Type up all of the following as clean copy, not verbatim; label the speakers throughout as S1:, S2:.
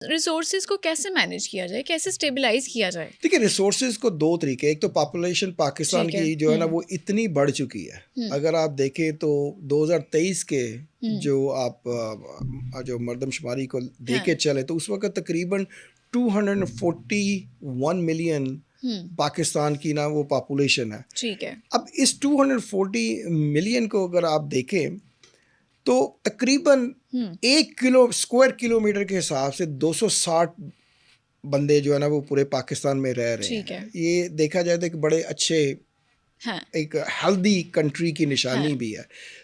S1: Resources کو کیسے manage کیا جائے, کیسے اسٹیبلائز کیا جائے؟
S2: دیکھیے ریسورسز کو دو طریقے, ایک تو پاپولیشن پاکستان کی جو ہے نا وہ اتنی بڑھ چکی ہے. اگر آپ دیکھیں تو 2023 کے جو آپ جو مردم شماری کو دیکھ کے چلے تو اس وقت تقریباً 241 ملین پاکستان کی نا وہ پاپولیشن ہے.
S1: ٹھیک ہے.
S2: اب اس 240 ملین کو اگر آپ دیکھیں تو تقریباً 1 اسکوائر کلومیٹر کے حساب سے 260 بندے جو ہے نا وہ پورے پاکستان میں رہ رہے ہیں. یہ دیکھا جائے تو ایک بڑے اچھے ایک ہیلدی کنٹری کی نشانی بھی ہے.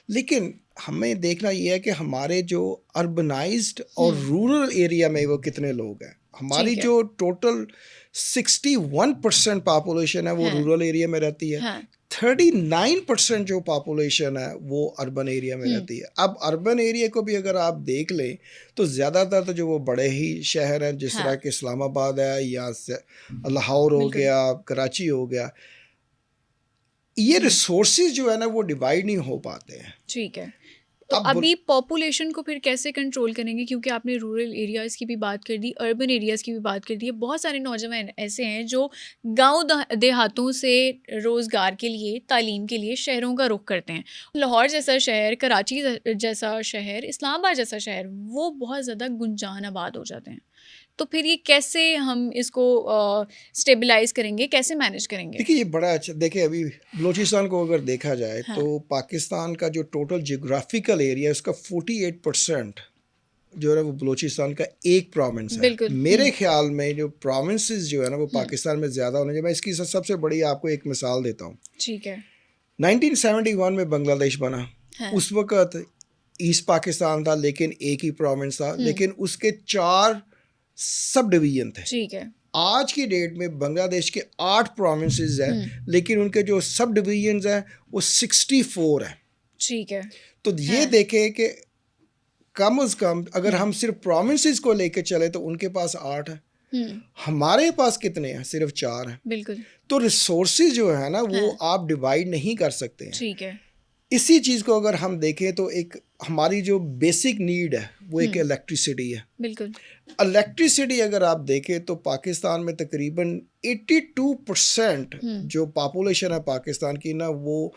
S2: لیکن ہمیں دیکھنا یہ ہے کہ ہمارے جو اربنائزڈ اور رورل ایریا میں وہ کتنے لوگ ہیں. ہماری جو ٹوٹل 61% پاپولیشن ہے وہ رورل ایریا میں رہتی ہے, 39% جو پاپولیشن ہے وہ اربن ایریا میں رہتی ہے. اب اربن ایریا کو بھی اگر آپ دیکھ لیں تو زیادہ تر تو جو وہ بڑے ہی شہر ہیں جس طرح کہ اسلام آباد ہے یا لاہور ہو گیا, کراچی ہو گیا, یہ ریسورسز جو ہے نا وہ ڈیوائڈ نہیں ہو پاتے ہیں.
S1: ٹھیک ہے. تو ابھی پاپولیشن کو پھر کیسے کنٹرول کریں گے, کیونکہ آپ نے رورل ایریاز کی بھی بات کر دی, اربن ایریاز کی بھی بات کر دی ہے. بہت سارے نوجوان ایسے ہیں جو گاؤں دیہاتوں سے روزگار کے لیے, تعلیم کے لیے شہروں کا رخ کرتے ہیں. لاہور جیسا شہر, کراچی جیسا شہر, اسلام آباد جیسا شہر, وہ بہت زیادہ گنجان آباد ہو جاتے ہیں. تو پھر یہ کیسے ہم اس کو اسٹیبلائز کریں گے, کیسے مینیج کریں گے؟
S2: دیکھیے یہ بڑا اچھا, دیکھیں ابھی بلوچستان کو اگر دیکھا جائے تو پاکستان کا جو ٹوٹل جیوگرافیکل ایریا ہے اس کا 48% جو ہے نا وہ بلوچستان کا ایک پروونس ہے. میرے خیال میں جو پروونسز جو ہے نا وہ پاکستان میں زیادہ ہونے چاہیے. میں اس کی سب سے بڑی آپ کو ایک مثال دیتا ہوں.
S1: ٹھیک ہے.
S2: 1971 میں بنگلہ دیش بنا, اس وقت ایسٹ پاکستان تھا لیکن ایک ہی پروونس تھا, لیکن اس کے 4 سب ڈویژن تھے.
S1: ٹھیک ہے.
S2: آج کی ڈیٹ میں بنگلہ دیش کے 8 پروونسز ہیں لیکن ان کے جو سب ڈویژنز ہیں وہ 64 ہیں.
S1: ٹھیک ہے.
S2: تو یہ دیکھیں کہ کم از کم اگر ہم صرف پروونسز کو لے کے چلے تو ان کے پاس 8 ہیں, ہمارے پاس کتنے ہیں؟ صرف 4 ہیں.
S1: بالکل.
S2: تو ریسورسز جو ہے نا وہ آپ ڈیوائڈ نہیں کر سکتے ہیں.
S1: ٹھیک ہے.
S2: اسی چیز کو اگر ہم دیکھیں تو ایک ہماری جو بیسک نیڈ ہے وہ ایک الیکٹریسٹی ہے.
S1: بالکل.
S2: الیکٹریسٹی اگر آپ دیکھیں تو پاکستان میں تقریباً 82% جو پاپولیشن ہے پاکستان کی نا وہ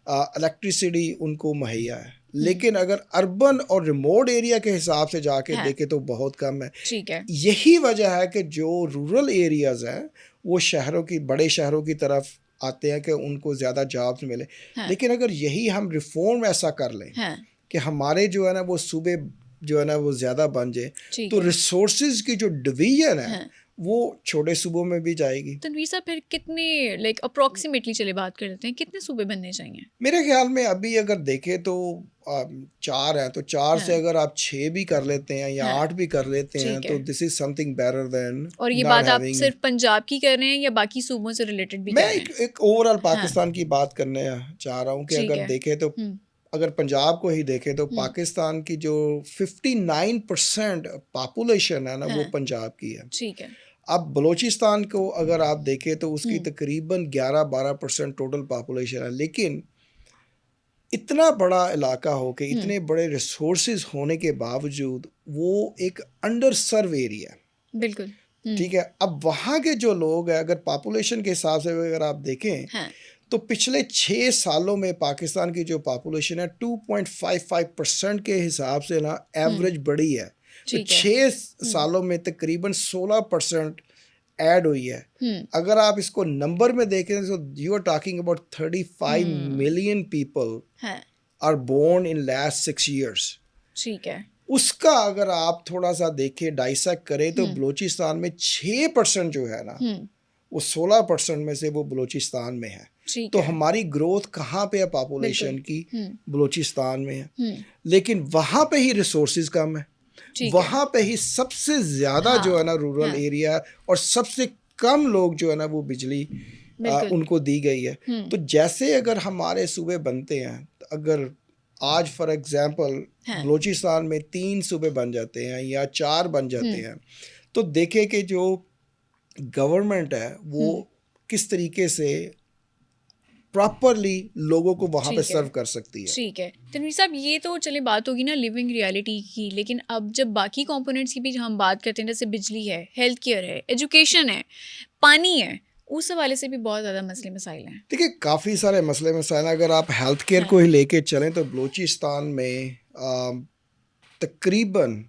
S2: الیکٹریسٹی ان کو مہیا ہے. لیکن اگر اربن اور ریموٹ ایریا کے حساب سے جا کے دیکھیں تو بہت کم ہے.
S1: ٹھیک ہے.
S2: یہی وجہ ہے کہ جو رورل ایریاز ہیں وہ شہروں کی, بڑے شہروں کی طرف آتے ہیں کہ ان کو زیادہ جابس ملے. لیکن اگر یہی ہم ریفارم ایسا کر لیں کہ ہمارے جو ہے نا وہ صوبے جو ہے نا وہ زیادہ بن جائے تو ریسورسز کی جو ڈویژن ہے وہ چھوٹے صوبوں میں بھی جائے گی.
S1: تنویر صاحب پھر کتنے اپروکسیمیٹلی چلے بات کر لیتے ہیں, کتنے صوبے بننے چاہیے؟
S2: میرے خیال میں ابھی اگر دیکھیں تو 4 ہیں, تو 4 سے اگر آپ 6 بھی کر لیتے ہیں یا 8 بھی کر لیتے ہیں تو دس از سم تھنگ بیٹر دین.
S1: اور یہ بات آپ صرف پنجاب کی کر رہے ہیں یا باقی صوبوں سے ریلیٹڈ بھی کر رہے ہیں؟
S2: میں ایک اوور آل پاکستان کی بات کرنے چاہ رہا ہوں کہ اگر دیکھیں تو اگر پنجاب کو ہی دیکھیں تو پاکستان کی جو 59% پاپولیشن ہے نا وہ پنجاب کی ہے.
S1: ٹھیک ہے.
S2: اب بلوچستان کو اگر آپ دیکھیں تو اس کی تقریباً 11-12% ٹوٹل پاپولیشن ہے. لیکن اتنا بڑا علاقہ ہو کے اتنے بڑے ریسورسز ہونے کے باوجود وہ ایک انڈر سرو ایریا ہے.
S1: بالکل.
S2: ٹھیک ہے. اب وہاں کے جو لوگ ہیں اگر پاپولیشن کے حساب سے اگر آپ دیکھیں تو پچھلے 6 سالوں میں پاکستان کی جو پاپولیشن ہے 2.55% کے حساب سے نا ایوریج بڑھی ہے. تو 6 سالوں میں تقریباً 16% ایڈ ہوئی ہے. اگر آپ اس کو نمبر میں دیکھیں تو you are talking about 35 million people are born in last 6 years.
S1: ٹھیک ہے.
S2: اس کا اگر آپ تھوڑا سا دیکھیں ڈائسیکٹ کریں تو بلوچستان میں 6% جو ہے نا وہ 16% میں سے وہ بلوچستان میں ہے. تو ہماری گروتھ کہاں پہ ہے پاپولیشن کی؟ بلوچستان میں ہے. لیکن وہاں پہ ہی ریسورسز کم ہے, وہاں پہ ہی سب سے زیادہ جو ہے نا رورل ایریا اور سب سے کم لوگ جو ہے نا وہ بجلی ان کو دی گئی ہے. تو جیسے اگر ہمارے صوبے بنتے ہیں, اگر آج فار ایگزامپل بلوچستان میں 3 صوبے بن جاتے ہیں یا 4 بن جاتے ہیں تو دیکھیں کہ جو گورنمنٹ ہے وہ کس طریقے سے پراپرلی لوگوں کو وہاں پہ
S1: ٹھیک ہے،
S2: سرو کر سکتی ہے.
S1: ٹھیک ہے تنویر صاحب، یہ تو چلے بات ہوگی نا لیونگ ریالٹی کی، لیکن اب جب باقی کمپوننٹس کی بھی ہم بات کرتے ہیں، جیسے بجلی ہے، ہیلتھ کیئر ہے، ایجوکیشن ہے، پانی ہے، اس حوالے سے بھی بہت زیادہ مسئلے مسائل ہیں.
S2: دیکھیے کافی سارے مسئلے مسائل ہیں. اگر آپ ہیلتھ کیئر
S1: ہاں.
S2: کو ہی لے کے چلیں تو بلوچستان میں تقریباً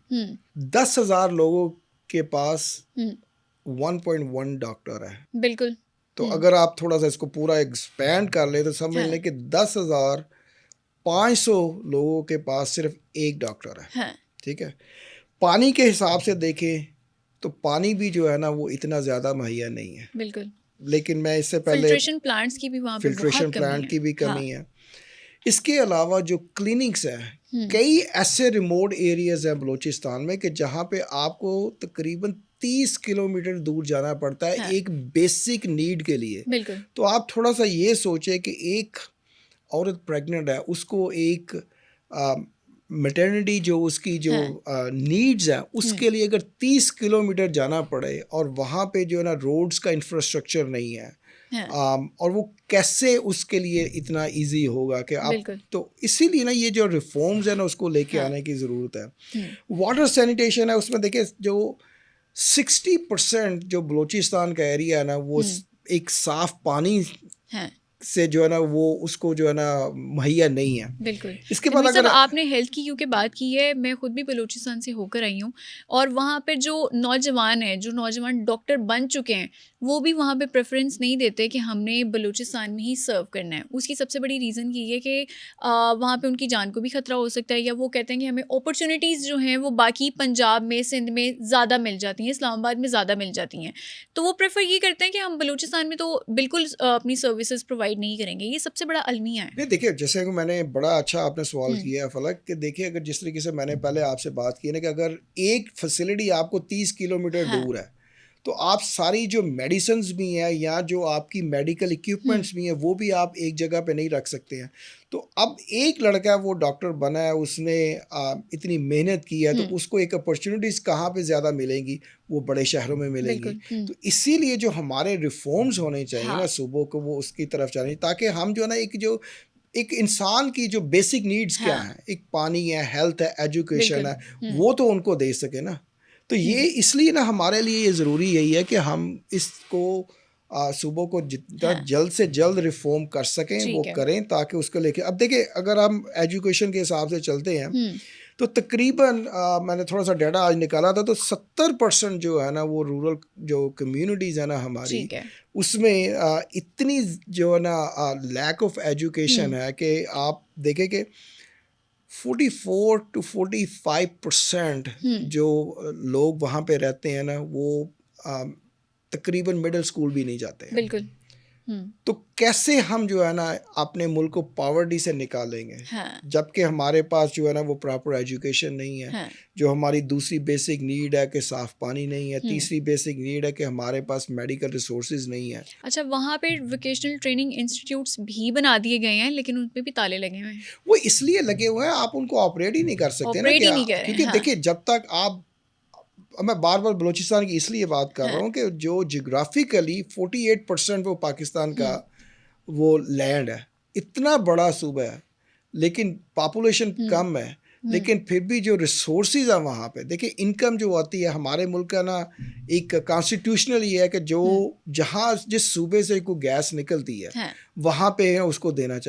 S2: 10,000 لوگوں کے پاس 1.1 ڈاکٹر ہے.
S1: بالکل.
S2: تو اگر آپ تھوڑا سا اس کو پورا ایکسپینڈ کر لیں تو سمجھ لیں کہ 10,500 لوگوں کے پاس صرف ایک ڈاکٹر ہے. ٹھیک ہے. پانی کے حساب سے دیکھیں تو پانی بھی جو ہے نا وہ اتنا زیادہ مہیا نہیں ہے.
S1: بالکل.
S2: لیکن میں اس سے پہلے
S1: فلٹریشن پلانٹس کی بھی وہاں پہ
S2: فلٹریشن
S1: بہت
S2: پلانٹ کی بھی کمی ہے. اس کے علاوہ جو کلینکس ہیں، کئی ایسے ریموٹ ایریاز ہیں بلوچستان میں کہ جہاں پہ آپ کو تقریباً 30 کلومیٹر دور جانا پڑتا ہے ایک بیسک نیڈ کے لیے.
S1: بالکل.
S2: تو آپ تھوڑا سا یہ سوچیں کہ ایک عورت پریگننٹ ہے، اس کو ایک میٹرنٹی جو اس کی جو نیڈز ہیں اس کے لیے اگر 30 کلومیٹر جانا پڑے اور وہاں پہ جو ہے نا روڈز کا انفراسٹرکچر نہیں ہے، اور وہ کیسے اس کے لیے اتنا ایزی ہوگا کہ آپ، تو اسی لیے نا یہ جو ریفارمز ہیں نا اس کو لے کے آنے کی ضرورت ہے. واٹر سینیٹیشن ہے، اس میں دیکھیں جو 60% جو بلوچستان کا ایریا ہے نا وہ ایک صاف پانی سے جو ہے نا وہ اس کو جو ہے نا مہیا نہیں ہے.
S1: بالکل.
S2: اس کے بعد اگر
S1: آپ نے ہیلتھ کی کیونکہ بات کی ہے، میں خود بھی بلوچستان سے ہو کر آئی ہوں، اور وہاں پہ جو نوجوان ہیں، جو نوجوان ڈاکٹر بن چکے ہیں، وہ بھی وہاں پہ پریفرنس نہیں دیتے کہ ہم نے بلوچستان میں ہی سرو کرنا ہے. اس کی سب سے بڑی ریزن یہ ہے کہ وہاں پہ ان کی جان کو بھی خطرہ ہو سکتا ہے، یا وہ کہتے ہیں کہ ہمیں اپرچونیٹیز جو ہیں وہ باقی پنجاب میں، سندھ میں زیادہ مل جاتی ہیں، اسلام آباد میں زیادہ مل جاتی ہیں، تو وہ پریفر یہ کرتے ہیں کہ ہم بلوچستان میں تو بالکل اپنی سروسز پرووائڈ نہیں کریں گے. یہ سب سے بڑا المیہ ہے.
S2: نہیں دیکھیے، جیسے کہ میں نے بڑا اچھا آپ نے سوال کیا ہے فلک، کہ دیکھیے اگر جس طریقے سے میں نے پہلے آپ سے بات کی نا کہ اگر ایک فیسلٹی آپ کو 30 کلومیٹر دور ہے تو آپ ساری جو میڈیسنز بھی ہیں یا جو آپ کی میڈیکل اکوپمنٹس بھی ہیں وہ بھی آپ ایک جگہ پہ نہیں رکھ سکتے ہیں. تو اب ایک لڑکا ہے وہ ڈاکٹر بنا ہے، اس نے اتنی محنت کی ہے، تو اس کو ایک اپرچونیٹیز کہاں پہ زیادہ ملیں گی؟ وہ بڑے شہروں میں ملیں گی. تو اسی لیے جو ہمارے ریفارمز ہونے چاہیے نا صوبوں کو، وہ اس کی طرف جانے تاکہ ہم جو ہے نا ایک انسان کی جو بیسک نیڈز کیا ہیں، ایک پانی ہے، ہیلتھ ہے، ایجوکیشن ہے، وہ تو ان کو دے سکے نا. تو یہ اس لیے نا ہمارے لیے یہ ضروری یہی ہے کہ ہم اس کو صوبوں کو جتنا جلد سے جلد ریفارم کر سکیں وہ کریں، تاکہ اس کو لے کے اب دیکھیں اگر ہم ایجوکیشن کے حساب سے چلتے ہیں تو تقریباً میں نے تھوڑا سا ڈیٹا آج نکالا تھا تو 70% جو ہے نا وہ رورل جو کمیونٹیز ہیں نا ہماری، اس میں اتنی جو ہے نا لیک آف ایجوکیشن ہے کہ آپ دیکھیں کہ 44 to 45% جو لوگ وہاں پہ رہتے ہیں نا وہ تقریباً مڈل اسکول بھی نہیں جاتے ہیں.
S1: بالکل.
S2: تو کیسے ہم جو ہے نا اپنے ملک کو پاورٹی سے نکالیں گے جبکہ ہمارے پاس جو ہے نا وہ پراپر ایجوکیشن نہیں ہے. جو ہماری دوسری بیسک نیڈ ہے کہ صاف پانی نہیں ہے، تیسری بیسک نیڈ ہے کہ ہمارے پاس میڈیکل ریسورسز نہیں ہے.
S1: اچھا، وہاں پہ ووکیشنل ٹریننگ انسٹیٹیوٹس بھی بنا دیے گئے ہیں لیکن ان پہ بھی تالے لگے ہوئے ہیں.
S2: وہ اس لیے لگے ہوئے ہیں، آپ ان کو آپریٹ ہی نہیں کر سکتے نا، کیونکہ دیکھیے جب تک آپ، میں بار بار بلوچستان کی اس لیے بات کر رہا ہوں کہ جو جغرافیکلی 48% وہ پاکستان کا وہ لینڈ ہے، اتنا بڑا صوبہ ہے لیکن پاپولیشن کم ہے، لیکن پھر بھی جو ریسورسز ہیں وہاں پہ دیکھیں انکم جو آتی ہے ہمارے ملک کا نا ایک کانسٹیٹیوشنل یہ ہے کہ جو جہاں جس صوبے سے کوئی گیس نکلتی ہے وہاں پہ اس کو دینا چاہیے.